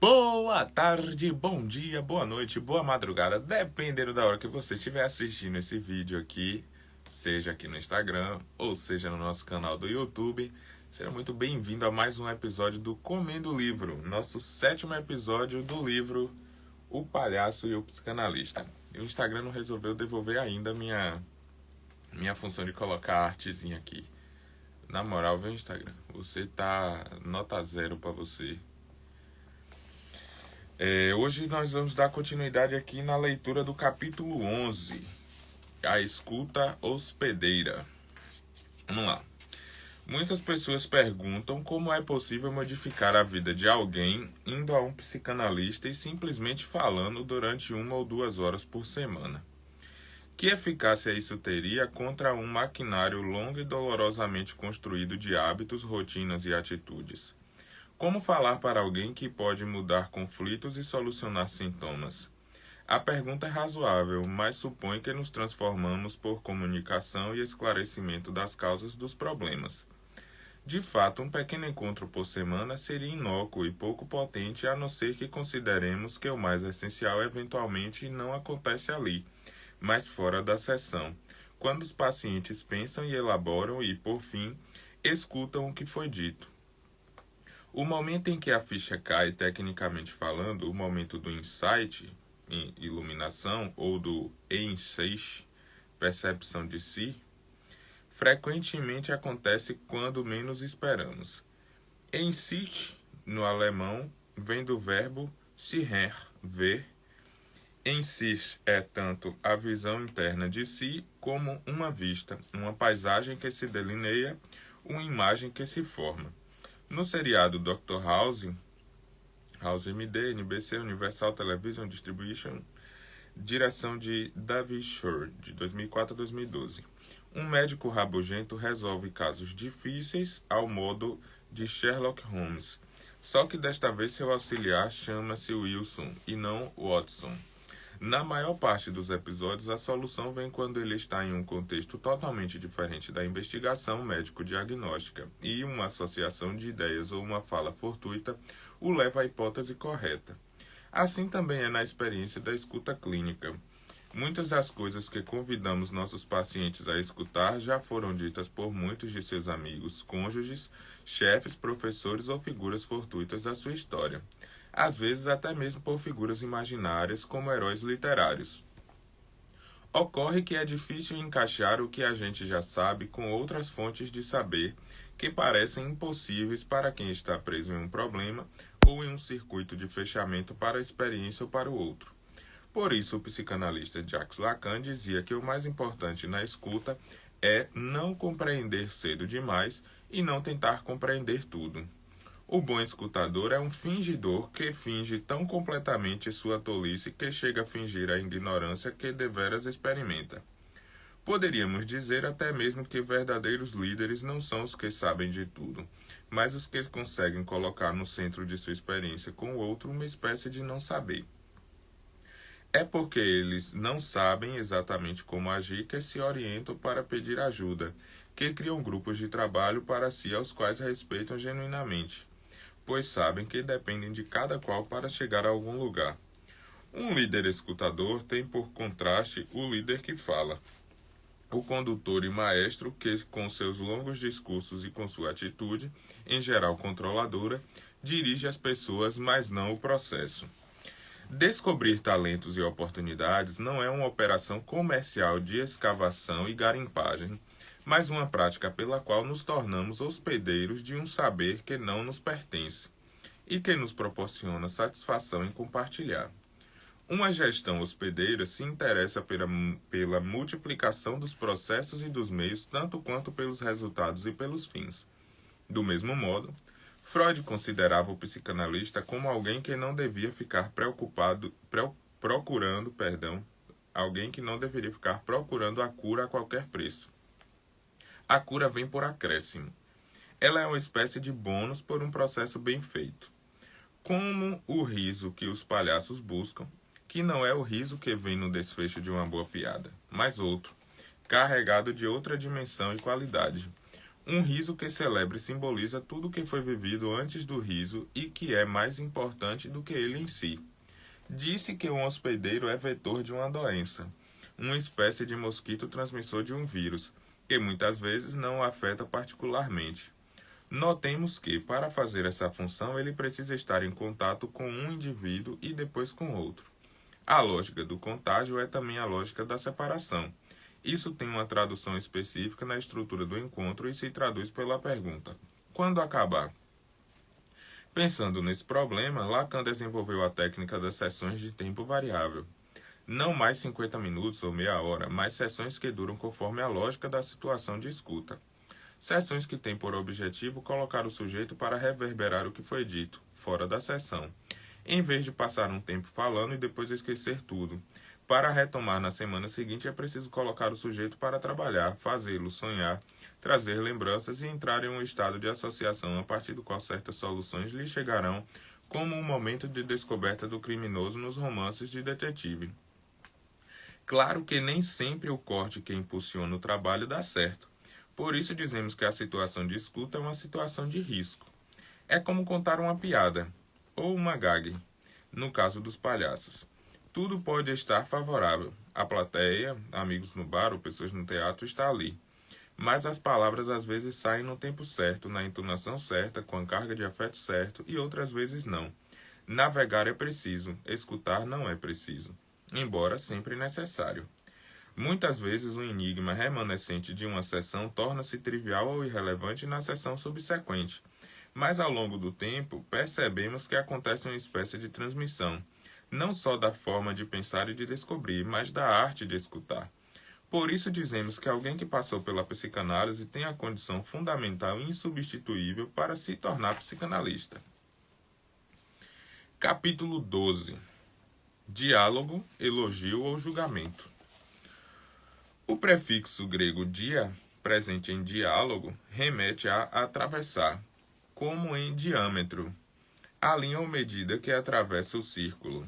Boa tarde, bom dia, boa noite, boa madrugada, dependendo da hora que você estiver assistindo esse vídeo aqui, seja aqui no Instagram ou seja no nosso canal do YouTube. Seja muito bem-vindo a mais um episódio do Comendo Livro, nosso 7º episódio do livro O Palhaço e o Psicanalista. E o Instagram não resolveu devolver ainda minha função de colocar a artezinha aqui. Na moral, viu, Instagram? Você tá nota 0 pra você. Hoje nós vamos dar continuidade aqui na leitura do capítulo 11, A Escuta Hospedeira. Vamos lá. Muitas pessoas perguntam como é possível modificar a vida de alguém indo a um psicanalista e simplesmente falando durante 1 ou 2 horas por semana. Que eficácia isso teria contra um maquinário longo e dolorosamente construído de hábitos, rotinas e atitudes? Como falar para alguém que pode mudar conflitos e solucionar sintomas? A pergunta é razoável, mas supõe que nos transformamos por comunicação e esclarecimento das causas dos problemas. De fato, um pequeno encontro por semana seria inócuo e pouco potente, a não ser que consideremos que o mais essencial eventualmente não acontece ali, mas fora da sessão, quando os pacientes pensam e elaboram e, por fim, escutam o que foi dito. O momento em que a ficha cai, tecnicamente falando, o momento do insight, iluminação, ou do Einsicht, percepção de si, frequentemente acontece quando menos esperamos. Einsicht, no alemão, vem do verbo sehen, ver. Einsicht é tanto a visão interna de si como uma vista, uma paisagem que se delineia, uma imagem que se forma. No seriado Dr. House, House MD, NBC, Universal Television Distribution, direção de David Shore, de 2004 a 2012. Um médico rabugento resolve casos difíceis ao modo de Sherlock Holmes, só que desta vez seu auxiliar chama-se Wilson e não Watson. Na maior parte dos episódios, a solução vem quando ele está em um contexto totalmente diferente da investigação médico-diagnóstica e uma associação de ideias ou uma fala fortuita o leva à hipótese correta. Assim também é na experiência da escuta clínica. Muitas das coisas que convidamos nossos pacientes a escutar já foram ditas por muitos de seus amigos, cônjuges, chefes, professores ou figuras fortuitas da sua história. Às vezes até mesmo por figuras imaginárias como heróis literários. Ocorre que é difícil encaixar o que a gente já sabe com outras fontes de saber que parecem impossíveis para quem está preso em um problema ou em um circuito de fechamento para a experiência ou para o outro. Por isso, o psicanalista Jacques Lacan dizia que o mais importante na escuta é não compreender cedo demais e não tentar compreender tudo. O bom escutador é um fingidor que finge tão completamente sua tolice que chega a fingir a ignorância que deveras experimenta. Poderíamos dizer até mesmo que verdadeiros líderes não são os que sabem de tudo, mas os que conseguem colocar no centro de sua experiência com o outro uma espécie de não saber. É porque eles não sabem exatamente como agir que se orientam para pedir ajuda, que criam grupos de trabalho para si aos quais respeitam genuinamente, pois sabem que dependem de cada qual para chegar a algum lugar. Um líder escutador tem por contraste o líder que fala, o condutor e maestro que, com seus longos discursos e com sua atitude, em geral controladora, dirige as pessoas, mas não o processo. Descobrir talentos e oportunidades não é uma operação comercial de escavação e garimpagem, mas uma prática pela qual nos tornamos hospedeiros de um saber que não nos pertence e que nos proporciona satisfação em compartilhar. Uma gestão hospedeira se interessa pela multiplicação dos processos e dos meios, tanto quanto pelos resultados e pelos fins. Do mesmo modo, Freud considerava o psicanalista como alguém que não devia ficar procurando a cura a qualquer preço. A cura vem por acréscimo. Ela é uma espécie de bônus por um processo bem feito. Como o riso que os palhaços buscam, que não é o riso que vem no desfecho de uma boa piada, mas outro, carregado de outra dimensão e qualidade. Um riso que celebra e simboliza tudo o que foi vivido antes do riso e que é mais importante do que ele em si. Disse que um hospedeiro é vetor de uma doença, uma espécie de mosquito transmissor de um vírus, que muitas vezes não o afeta particularmente. Notemos que, para fazer essa função, ele precisa estar em contato com um indivíduo e depois com outro. A lógica do contágio é também a lógica da separação. Isso tem uma tradução específica na estrutura do encontro e se traduz pela pergunta: quando acabar? Pensando nesse problema, Lacan desenvolveu a técnica das sessões de tempo variável. Não mais 50 minutos ou meia hora, mas sessões que duram conforme a lógica da situação de escuta. Sessões que têm por objetivo colocar o sujeito para reverberar o que foi dito, fora da sessão, em vez de passar um tempo falando e depois esquecer tudo. Para retomar na semana seguinte é preciso colocar o sujeito para trabalhar, fazê-lo sonhar, trazer lembranças e entrar em um estado de associação a partir do qual certas soluções lhe chegarão, como um momento de descoberta do criminoso nos romances de detetive. Claro que nem sempre o corte que impulsiona o trabalho dá certo. Por isso dizemos que a situação de escuta é uma situação de risco. É como contar uma piada, ou uma gag, no caso dos palhaços. Tudo pode estar favorável. A plateia, amigos no bar ou pessoas no teatro está ali. Mas as palavras às vezes saem no tempo certo, na entonação certa, com a carga de afeto certo e outras vezes não. Navegar é preciso, escutar não é preciso, embora sempre necessário. Muitas vezes o enigma remanescente de uma sessão torna-se trivial ou irrelevante na sessão subsequente, mas ao longo do tempo percebemos que acontece uma espécie de transmissão, não só da forma de pensar e de descobrir, mas da arte de escutar. Por isso dizemos que alguém que passou pela psicanálise tem a condição fundamental e insubstituível para se tornar psicanalista. Capítulo 12. Diálogo, elogio ou julgamento. O prefixo grego dia, presente em diálogo, remete a atravessar, como em diâmetro, a linha ou medida que atravessa o círculo.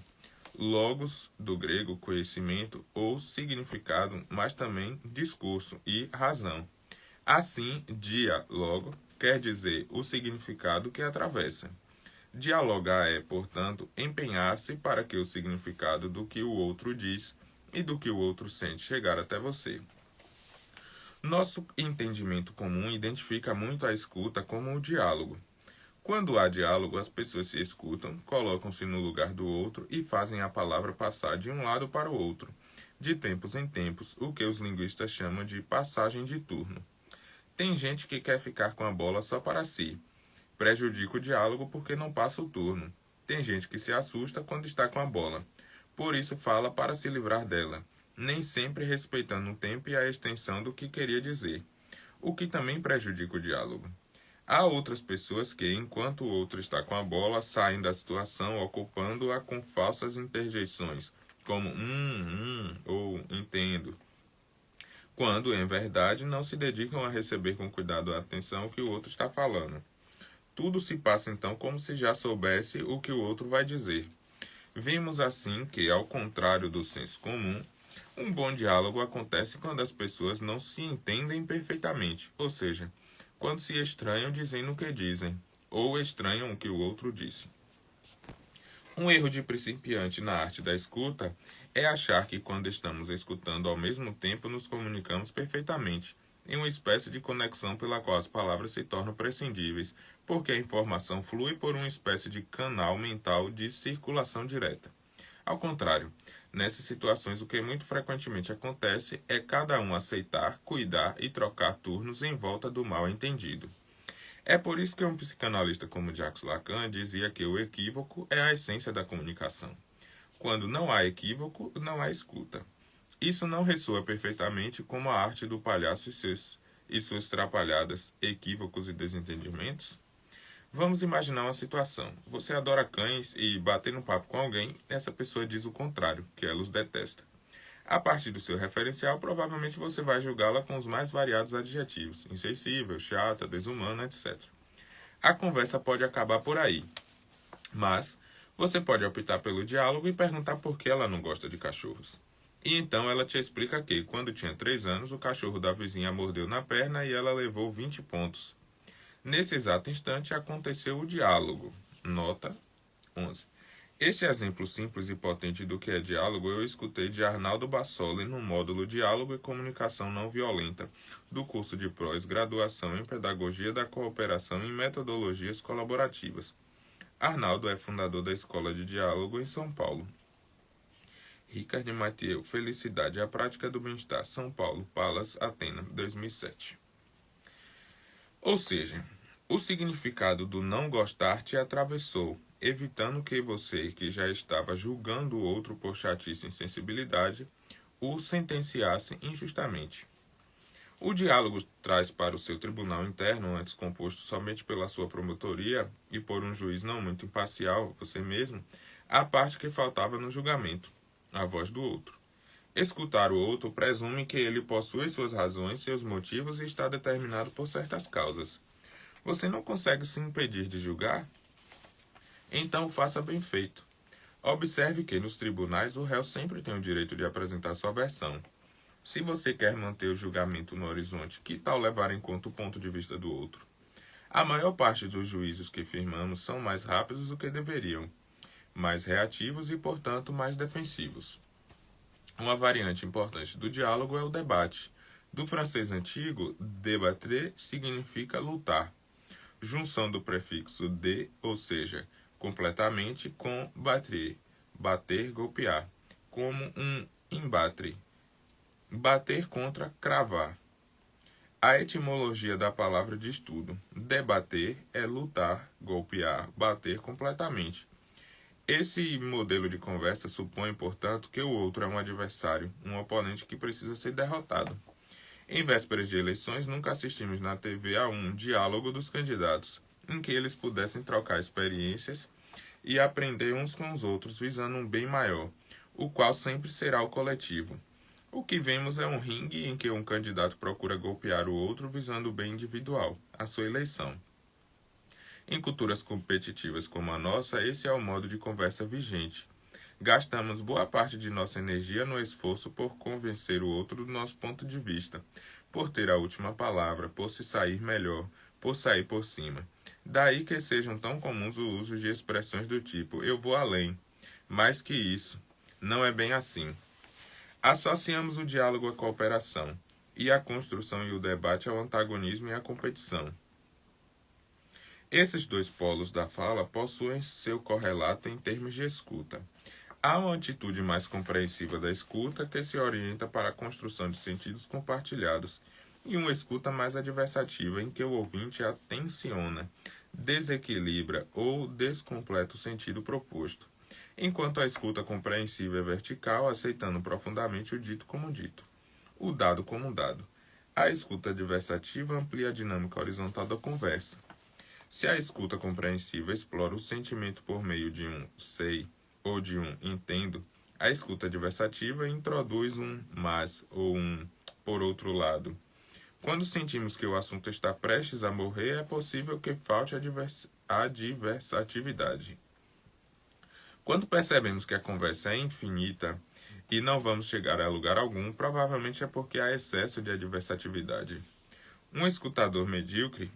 Logos, do grego conhecimento ou significado, mas também discurso e razão. Assim, diálogo quer dizer o significado que atravessa. Dialogar é, portanto, empenhar-se para que o significado do que o outro diz e do que o outro sente chegar até você. Nosso entendimento comum identifica muito a escuta como o diálogo. Quando há diálogo, as pessoas se escutam, colocam-se no lugar do outro e fazem a palavra passar de um lado para o outro, de tempos em tempos, o que os linguistas chamam de passagem de turno. Tem gente que quer ficar com a bola só para si. Prejudica o diálogo porque não passa o turno. Tem gente que se assusta quando está com a bola. Por isso fala para se livrar dela, nem sempre respeitando o tempo e a extensão do que queria dizer, o que também prejudica o diálogo. Há outras pessoas que, enquanto o outro está com a bola, saem da situação ocupando-a com falsas interjeições, como ou entendo, quando, em verdade, não se dedicam a receber com cuidado a atenção que o outro está falando. Tudo se passa então como se já soubesse o que o outro vai dizer. Vimos assim que, ao contrário do senso comum, um bom diálogo acontece quando as pessoas não se entendem perfeitamente, ou seja, quando se estranham dizendo o que dizem, ou estranham o que o outro disse. Um erro de principiante na arte da escuta é achar que quando estamos escutando ao mesmo tempo nos comunicamos perfeitamente, em uma espécie de conexão pela qual as palavras se tornam prescindíveis, porque a informação flui por uma espécie de canal mental de circulação direta. Ao contrário, nessas situações o que muito frequentemente acontece é cada um aceitar, cuidar e trocar turnos em volta do mal-entendido. É por isso que um psicanalista como Jacques Lacan dizia que o equívoco é a essência da comunicação. Quando não há equívoco, não há escuta. Isso não ressoa perfeitamente como a arte do palhaço e suas trapalhadas, equívocos e desentendimentos? Vamos imaginar uma situação. Você adora cães e, batendo papo com alguém, essa pessoa diz o contrário, que ela os detesta. A partir do seu referencial, provavelmente você vai julgá-la com os mais variados adjetivos, insensível, chata, desumana, etc. A conversa pode acabar por aí, mas você pode optar pelo diálogo e perguntar por que ela não gosta de cachorros. E então ela te explica que, quando tinha 3 anos, o cachorro da vizinha mordeu na perna e ela levou 20 pontos. Nesse exato instante aconteceu o diálogo. Nota 11. Este exemplo simples e potente do que é diálogo eu escutei de Arnaldo Bassoli no módulo Diálogo e Comunicação Não Violenta, do curso de pós-graduação em Pedagogia da Cooperação e Metodologias Colaborativas. Arnaldo é fundador da Escola de Diálogo em São Paulo. Ricard Mathieu, Felicidade, a Prática do Bem-Estar, São Paulo, Palas, Atena, 2007. Ou seja, o significado do não gostar te atravessou, evitando que você, que já estava julgando o outro por chatice e insensibilidade, o sentenciasse injustamente. O diálogo traz para o seu tribunal interno, antes composto somente pela sua promotoria e por um juiz não muito imparcial, você mesmo, a parte que faltava no julgamento, a voz do outro. Escutar o outro presume que ele possui suas razões, seus motivos e está determinado por certas causas. Você não consegue se impedir de julgar? Então faça bem feito. Observe que nos tribunais o réu sempre tem o direito de apresentar sua versão. Se você quer manter o julgamento no horizonte, que tal levar em conta o ponto de vista do outro? A maior parte dos juízos que firmamos são mais rápidos do que deveriam, mais reativos e, portanto, mais defensivos. Uma variante importante do diálogo é o debate. Do francês antigo, débattre significa lutar. Junção do prefixo de, ou seja, completamente, com battre, bater, golpear, como um embatre. Bater contra cravar. A etimologia da palavra diz tudo. Debater é lutar, golpear, bater completamente. Esse modelo de conversa supõe, portanto, que o outro é um adversário, um oponente que precisa ser derrotado. Em vésperas de eleições, nunca assistimos na TV a um diálogo dos candidatos, em que eles pudessem trocar experiências e aprender uns com os outros, visando um bem maior, o qual sempre será o coletivo. O que vemos é um ringue em que um candidato procura golpear o outro visando o bem individual, a sua eleição. Em culturas competitivas como a nossa, esse é o modo de conversa vigente. Gastamos boa parte de nossa energia no esforço por convencer o outro do nosso ponto de vista, por ter a última palavra, por se sair melhor, por sair por cima. Daí que sejam tão comuns o uso de expressões do tipo "eu vou além". Mais que isso, não é bem assim. Associamos o diálogo à cooperação, e a construção e o debate ao antagonismo e à competição. Esses dois polos da fala possuem seu correlato em termos de escuta. Há uma atitude mais compreensiva da escuta que se orienta para a construção de sentidos compartilhados, e uma escuta mais adversativa em que o ouvinte atenciona, desequilibra ou descompleta o sentido proposto, enquanto a escuta compreensiva é vertical, aceitando profundamente o dito como dito, o dado como dado. A escuta adversativa amplia a dinâmica horizontal da conversa. Se a escuta compreensiva explora o sentimento por meio de um sei ou de um entendo, a escuta adversativa introduz um mas ou um por outro lado. Quando sentimos que o assunto está prestes a morrer, é possível que falte adversatividade. Quando percebemos que a conversa é infinita e não vamos chegar a lugar algum, provavelmente é porque há excesso de adversatividade. Um escutador medíocre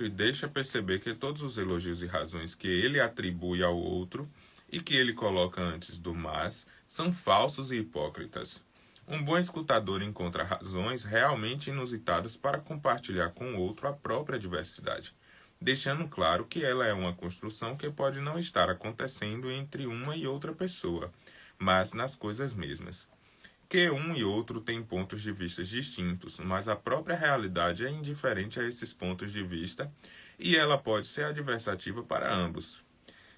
deixa perceber que todos os elogios e razões que ele atribui ao outro e que ele coloca antes do mas são falsos e hipócritas. Um bom escutador encontra razões realmente inusitadas para compartilhar com o outro a própria diversidade, deixando claro que ela é uma construção que pode não estar acontecendo entre uma e outra pessoa, mas nas coisas mesmas. Que um e outro têm pontos de vista distintos, mas a própria realidade é indiferente a esses pontos de vista e ela pode ser adversativa para ambos.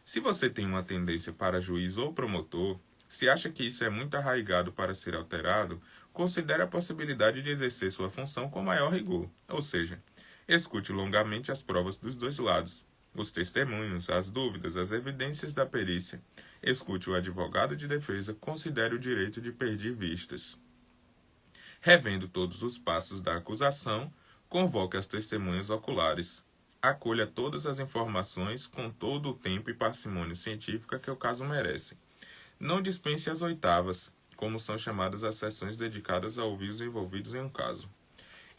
Se você tem uma tendência para juiz ou promotor, se acha que isso é muito arraigado para ser alterado, considere a possibilidade de exercer sua função com maior rigor, ou seja, escute longamente as provas dos dois lados, os testemunhos, as dúvidas, as evidências da perícia. Escute o advogado de defesa, considere o direito de pedir vistas. Revendo todos os passos da acusação, convoque as testemunhas oculares. acolha todas as informações com todo o tempo e parcimônia científica que o caso merece. Não dispense as oitavas, como são chamadas as sessões dedicadas a ouvir os envolvidos em um caso.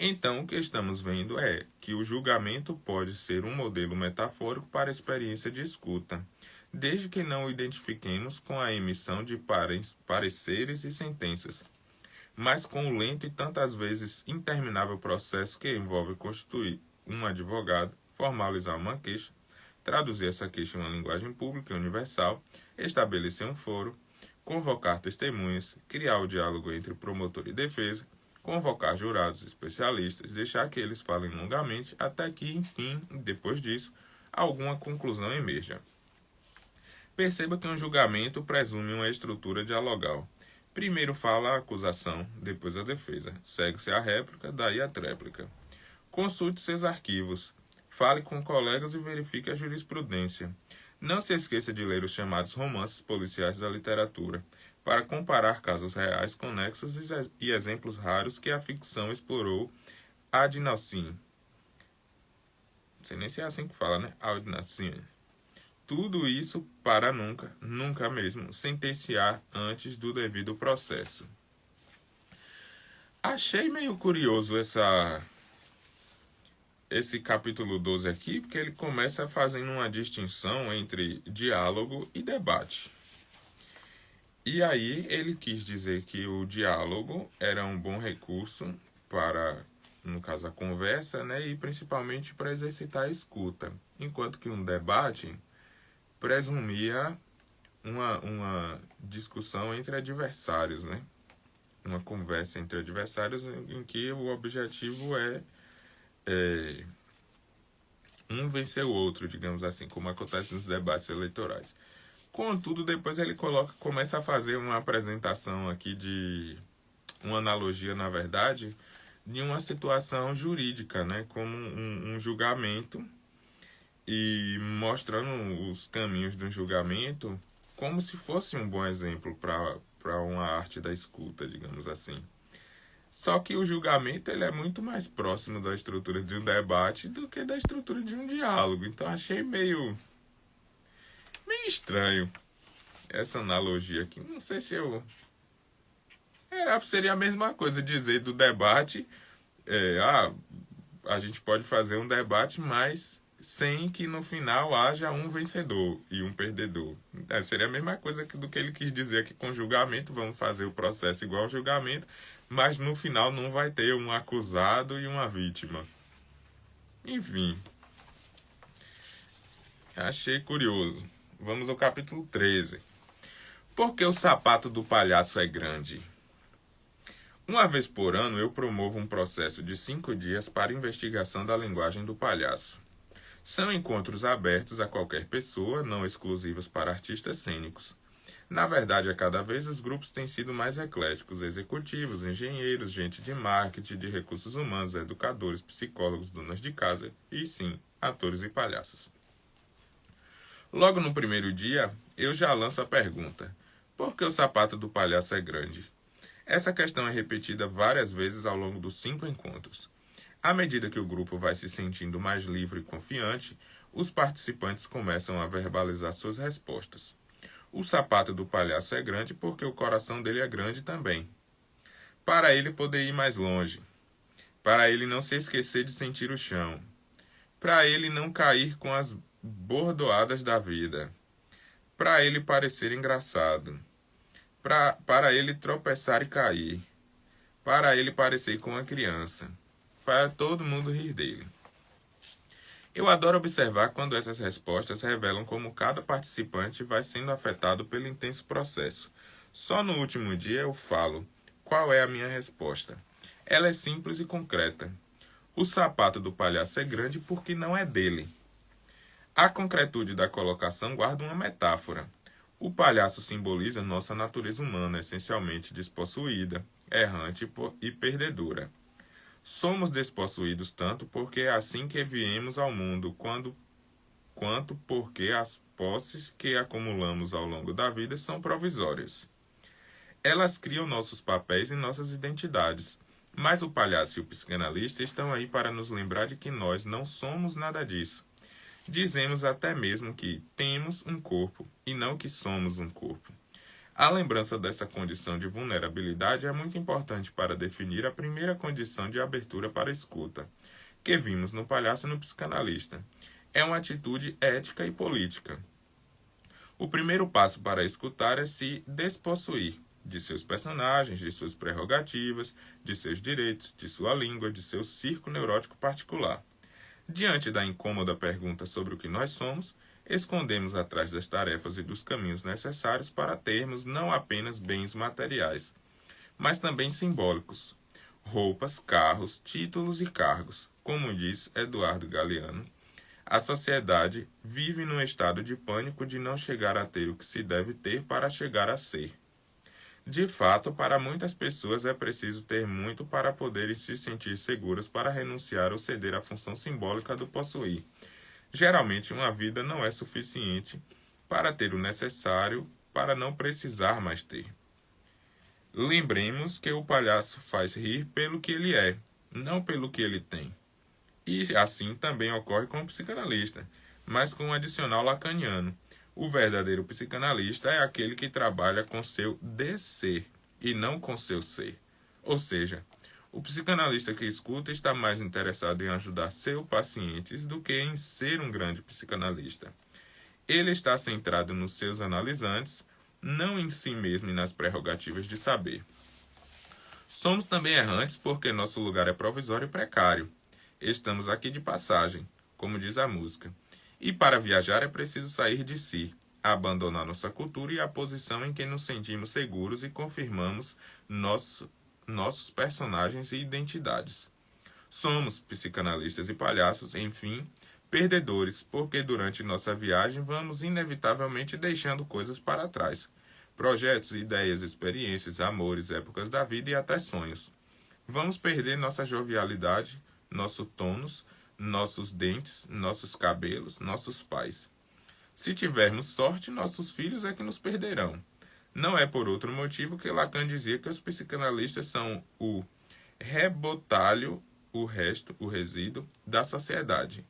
Então, o que estamos vendo é que o julgamento pode ser um modelo metafórico para a experiência de escuta, desde que não o identifiquemos com a emissão de pareceres e sentenças, mas com o lento e tantas vezes interminável processo que envolve constituir um advogado, formalizar uma queixa, traduzir essa queixa em uma linguagem pública e universal, estabelecer um foro, convocar testemunhas, criar o diálogo entre promotor e defesa, convocar jurados especialistas, deixar que eles falem longamente, até que, enfim, depois disso, alguma conclusão emerja. Perceba que um julgamento presume uma estrutura dialogal. Primeiro fala a acusação, depois a defesa. Segue-se a réplica, daí a tréplica. Consulte seus arquivos. Fale com colegas e verifique a jurisprudência. Não se esqueça de ler os chamados romances policiais da literatura, para comparar casos reais conexos e exemplos raros que a ficção explorou ad nauseam. Não sei nem se é assim que fala, né? Ad nauseam. Tudo isso para nunca, nunca mesmo, sentenciar antes do devido processo. Achei meio curioso esse capítulo 12 aqui, porque ele começa fazendo uma distinção entre diálogo e debate. E aí ele quis dizer que o diálogo era um bom recurso para, no caso, a conversa, né, e principalmente para exercitar a escuta, enquanto que um debate presumia uma discussão entre adversários, né? Uma conversa entre adversários em que o objetivo é um vencer o outro, digamos assim, como acontece nos debates eleitorais. Contudo, depois ele começa a fazer uma apresentação aqui uma analogia, na verdade, de uma situação jurídica, né, como um julgamento, e mostrando os caminhos do julgamento como se fosse um bom exemplo para uma arte da escuta, digamos assim. Só que o julgamento ele é muito mais próximo da estrutura de um debate do que da estrutura de um diálogo. Então achei meio estranho essa analogia aqui. Não sei se seria a mesma coisa dizer do debate. A gente pode fazer um debate, mas sem que no final haja um vencedor e um perdedor. Seria a mesma coisa do que ele quis dizer aqui com julgamento. Vamos fazer o processo igual ao julgamento, mas no final não vai ter um acusado e uma vítima. Enfim, achei curioso. Vamos ao capítulo 13. Por que o sapato do palhaço é grande? Uma vez por ano eu promovo um processo de 5 dias para investigação da linguagem do palhaço. São encontros abertos a qualquer pessoa, não exclusivos para artistas cênicos. Na verdade, a cada vez os grupos têm sido mais ecléticos: executivos, engenheiros, gente de marketing, de recursos humanos, educadores, psicólogos, donas de casa e, sim, atores e palhaços. Logo no primeiro dia, eu já lanço a pergunta: por que o sapato do palhaço é grande? Essa questão é repetida várias vezes ao longo dos 5 encontros. À medida que o grupo vai se sentindo mais livre e confiante, os participantes começam a verbalizar suas respostas. O sapato do palhaço é grande porque o coração dele é grande também. Para ele poder ir mais longe. Para ele não se esquecer de sentir o chão. Para ele não cair com as bordoadas da vida. Para ele parecer engraçado. Para ele tropeçar e cair. Para ele parecer com uma criança. Para todo mundo rir dele. Eu adoro observar quando essas respostas revelam como cada participante vai sendo afetado pelo intenso processo. Só no último dia eu falo qual é a minha resposta. Ela é simples e concreta. O sapato do palhaço é grande porque não é dele. A concretude da colocação guarda uma metáfora. O palhaço simboliza nossa natureza humana, essencialmente despossuída, errante e perdedora. Somos despossuídos tanto porque é assim que viemos ao mundo, quanto porque as posses que acumulamos ao longo da vida são provisórias. Elas criam nossos papéis e nossas identidades, Mas o palhaço e o psicanalista estão aí para nos lembrar de que nós não somos nada disso. Dizemos até mesmo que temos um corpo e não que somos um corpo. A lembrança dessa condição de vulnerabilidade é muito importante para definir a primeira condição de abertura para a escuta, que vimos no palhaço e no psicanalista. É uma atitude ética e política. O primeiro passo para escutar é se despossuir de seus personagens, de suas prerrogativas, de seus direitos, de sua língua, de seu circo neurótico particular. Diante da incômoda pergunta sobre o que nós somos, escondemos atrás das tarefas e dos caminhos necessários para termos não apenas bens materiais, mas também simbólicos, roupas, carros, títulos e cargos. Como diz Eduardo Galeano, a sociedade vive num estado de pânico de não chegar a ter o que se deve ter para chegar a ser. De fato, para muitas pessoas é preciso ter muito para poderem se sentir seguras para renunciar ou ceder à função simbólica do possuir. Geralmente, uma vida não é suficiente para ter o necessário para não precisar mais ter. Lembremos que o palhaço faz rir pelo que ele é, não pelo que ele tem. E assim também ocorre com o psicanalista, mas com um adicional lacaniano. O verdadeiro psicanalista é aquele que trabalha com seu desser e não com seu ser. Ou seja, o psicanalista que escuta está mais interessado em ajudar seus pacientes do que em ser um grande psicanalista. Ele está centrado nos seus analisantes, não em si mesmo e nas prerrogativas de saber. Somos também errantes porque nosso lugar é provisório e precário. Estamos aqui de passagem, como diz a música. E para viajar é preciso sair de si, abandonar nossa cultura e a posição em que nos sentimos seguros e confirmamos nossos personagens e identidades. Somos psicanalistas e palhaços, enfim, perdedores, porque durante nossa viagem vamos inevitavelmente deixando coisas para trás. Projetos, ideias, experiências, amores, épocas da vida e até sonhos. Vamos perder nossa jovialidade, nosso tônus, nossos dentes, nossos cabelos, nossos pais. Se tivermos sorte, nossos filhos é que nos perderão. Não é por outro motivo que Lacan dizia que os psicanalistas são o rebotalho, o resto, o resíduo, da sociedade.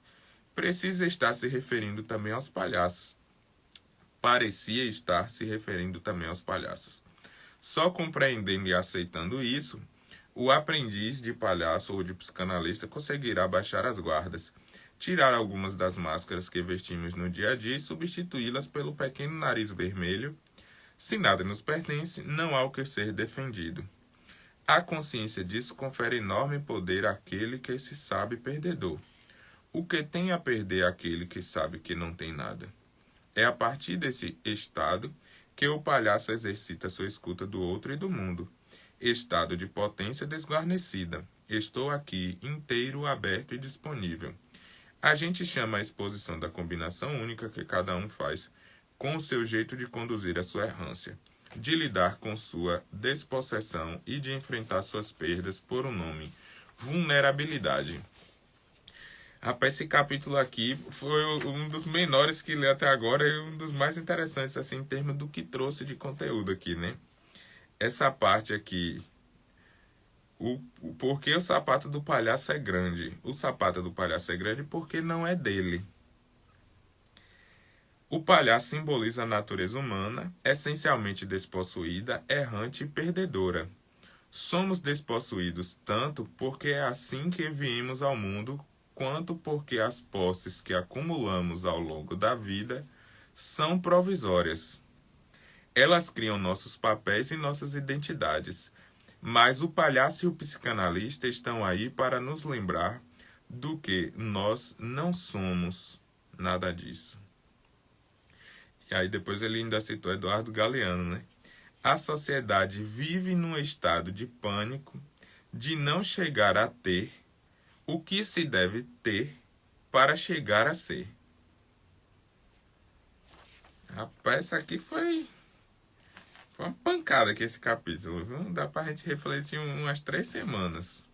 Precisa estar se referindo também aos palhaços. Parecia estar se referindo também aos palhaços. Só compreendendo e aceitando isso, o aprendiz de palhaço ou de psicanalista conseguirá baixar as guardas, tirar algumas das máscaras que vestimos no dia a dia e substituí-las pelo pequeno nariz vermelho. Se nada nos pertence, não há o que ser defendido. A consciência disso confere enorme poder àquele que se sabe perdedor. O que tem a perder aquele que sabe que não tem nada? É a partir desse estado que o palhaço exercita sua escuta do outro e do mundo. Estado de potência desguarnecida. Estou aqui, inteiro, aberto e disponível. A gente chama a exposição da combinação única que cada um faz, com o seu jeito de conduzir a sua errância, de lidar com sua despossessão e de enfrentar suas perdas por um nome: vulnerabilidade. Rapaz, esse capítulo aqui foi um dos menores que li até agora e um dos mais interessantes, assim, em termos do que trouxe de conteúdo aqui, né? Essa parte aqui, porque o sapato do palhaço é grande. O sapato do palhaço é grande porque não é dele. O palhaço simboliza a natureza humana, essencialmente despossuída, errante e perdedora. Somos despossuídos tanto porque é assim que viemos ao mundo, quanto porque as posses que acumulamos ao longo da vida são provisórias. Elas criam nossos papéis e nossas identidades, mas o palhaço e o psicanalista estão aí para nos lembrar do que nós não somos nada disso. E aí depois ele ainda citou Eduardo Galeano, né? A sociedade vive num estado de pânico de não chegar a ter o que se deve ter para chegar a ser. Rapaz, isso aqui foi uma pancada aqui esse capítulo, viu? Dá pra gente refletir umas 3 semanas.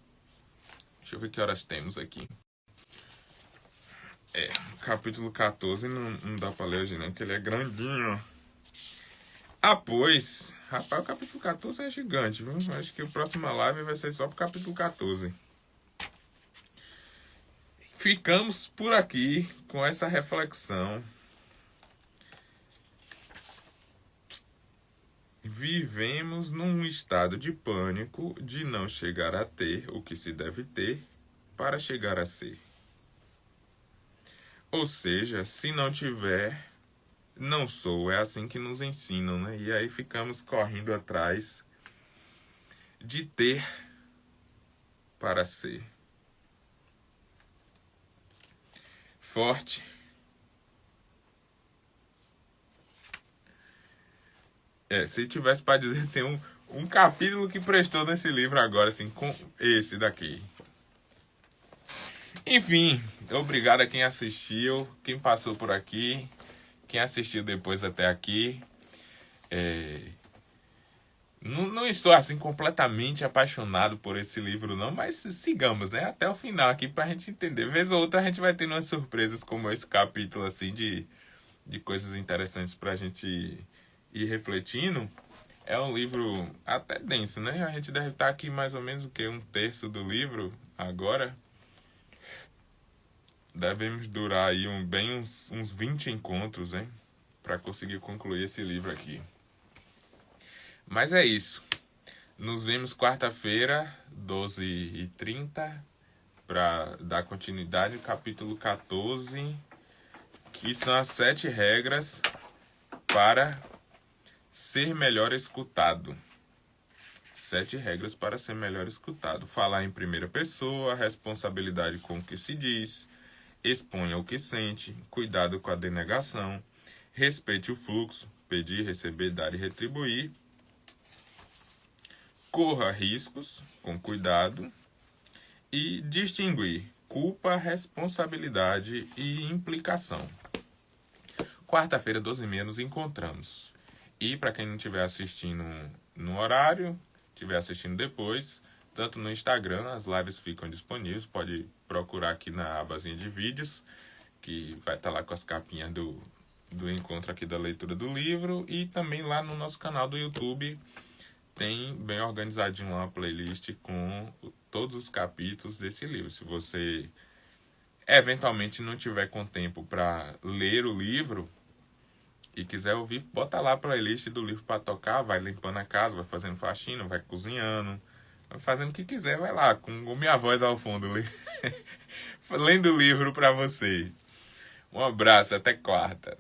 Deixa eu ver que horas temos aqui. Capítulo 14 não dá pra ler hoje não, porque ele é grandinho. Pois, rapaz, o capítulo 14 é gigante, viu? Acho que a próxima live vai ser só pro capítulo 14. Ficamos por aqui com essa reflexão. Vivemos num estado de pânico de não chegar a ter o que se deve ter para chegar a ser. Ou seja, se não tiver, não sou. É assim que nos ensinam, né? E aí ficamos correndo atrás de ter para ser. Forte. Se tivesse para dizer assim, um capítulo que prestou nesse livro agora, assim, com esse daqui. Enfim, obrigado a quem assistiu, quem passou por aqui, quem assistiu depois até aqui. Não estou assim completamente apaixonado por esse livro não, mas sigamos, né, até o final aqui pra gente entender. Vez ou outra a gente vai tendo umas surpresas como esse capítulo assim de coisas interessantes pra gente ir refletindo. É um livro até denso, né? A gente deve estar aqui mais ou menos o que? 1/3 do livro agora. Devemos durar aí uns 20 encontros, hein? Para conseguir concluir esse livro aqui. Mas é isso. Nos vemos quarta-feira, 12h30, para dar continuidade ao capítulo 14, que são as 7 regras para ser melhor escutado. 7 regras para ser melhor escutado. Falar em primeira pessoa, responsabilidade com o que se diz, exponha o que sente, cuidado com a denegação, respeite o fluxo, pedir, receber, dar e retribuir, corra riscos com cuidado e distinguir culpa, responsabilidade e implicação. Quarta-feira, 12h30, nos encontramos. E para quem não estiver assistindo no horário, estiver assistindo depois, tanto no Instagram, as lives ficam disponíveis, pode procurar aqui na abazinha de vídeos, que vai estar lá com as capinhas do encontro aqui da leitura do livro, e também lá no nosso canal do YouTube tem bem organizadinho lá uma playlist com todos os capítulos desse livro. Se você eventualmente não tiver com tempo para ler o livro e quiser ouvir, bota lá a playlist do livro para tocar, vai limpando a casa, vai fazendo faxina, vai cozinhando, vai fazendo o que quiser, vai lá, com minha voz ao fundo, lendo o livro para você. Um abraço, até quarta.